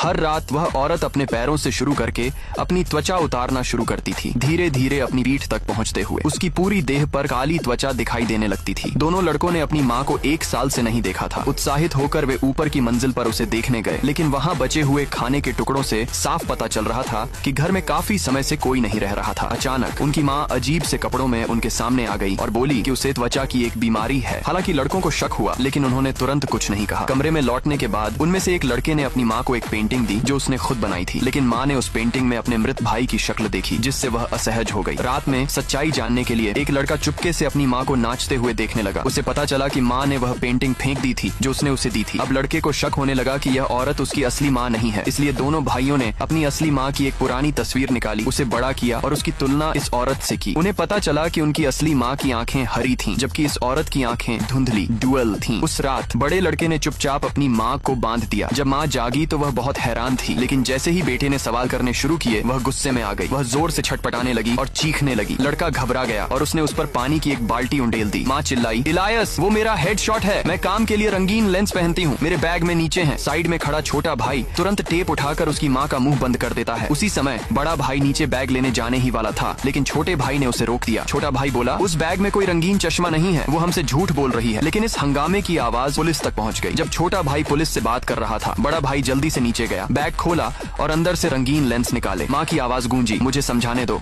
हर रात वह औरत अपने पैरों से शुरू करके अपनी त्वचा उतारना शुरू करती थी, धीरे धीरे अपनी पीठ तक पहुंचते हुए उसकी पूरी देह पर काली त्वचा दिखाई देने लगती थी। दोनों लड़कों ने अपनी माँ को 1 साल से नहीं देखा था। उत्साहित होकर वे ऊपर की मंजिल पर उसे देखने गए, लेकिन वहाँ बचे हुए खाने के टुकड़ों से साफ पता चल रहा था कि घर में काफी समय से कोई नहीं रह रहा था। अचानक उनकी माँ अजीब से कपड़ों में उनके सामने आ गई और बोली कि उसे त्वचा की एक बीमारी है। हालांकि लड़कों को शक हुआ, लेकिन उन्होंने तुरंत कुछ नहीं कहा। कमरे में लौटने के बाद उनमें से एक लड़के ने अपनी माँ को एक पेंटिंग दी जो उसने खुद बनाई थी, लेकिन माँ ने उस पेंटिंग में अपने मृत भाई की शक्ल देखी, जिससे वह असहज हो गई। रात में सच्चाई जानने के लिए एक लड़का चुपके से अपनी माँ को नाचते हुए देखने लगा। उसे पता चला कि माँ ने वह पेंटिंग फेंक दी थी जो उसने उसे दी थी। अब लड़के को शक होने लगा कि यह औरत उसकी असली माँ नहीं है, इसलिए दोनों भाइयों ने अपनी असली माँ की एक पुरानी तस्वीर निकाली, उसे बड़ा किया और उसकी तुलना इस औरत से की। उन्हें पता चला कि उनकी असली माँ की आंखें हरी थीं, जबकि इस औरत की आंखें धुंधली ड्यूअल थीं। उस रात बड़े लड़के ने चुपचाप अपनी माँ को बांध दिया। जब माँ जागी तो वह बहुत हैरान थी, लेकिन जैसे ही बेटे ने सवाल करने शुरू किए वह गुस्से में आ गई। वह जोर से छटपटाने लगी और चीखने लगी। लड़का घबरा गया और उसने उस पर पानी की एक बाल्टी उंडेल दी। माँ चिल्लाई, इलायस वो मेरा हेडशॉट है, मैं काम के लिए रंगीन लेंस पहनती हूँ, मेरे बैग में नीचे है। साइड में खड़ा छोटा भाई तुरंत टेप उठाकर उसकी माँ का मुंह बंद कर देता है। उसी समय बड़ा भाई नीचे बैग लेने जाने ही वाला था, लेकिन छोटे भाई ने उसे रोक दिया। छोटा भाई बोला, उस बैग में कोई रंगीन चश्मा नहीं है, वो हमसे झूठ बोल रही है। लेकिन इस हंगामे की आवाज पुलिस तक पहुँच गई। जब छोटा भाई पुलिस से बात कर रहा था, बड़ा भाई जल्दी से नीचे गया, बैग खोला और अंदर से रंगीन लेंस निकाले। माँ की आवाज गूंजी, मुझे समझाने दो,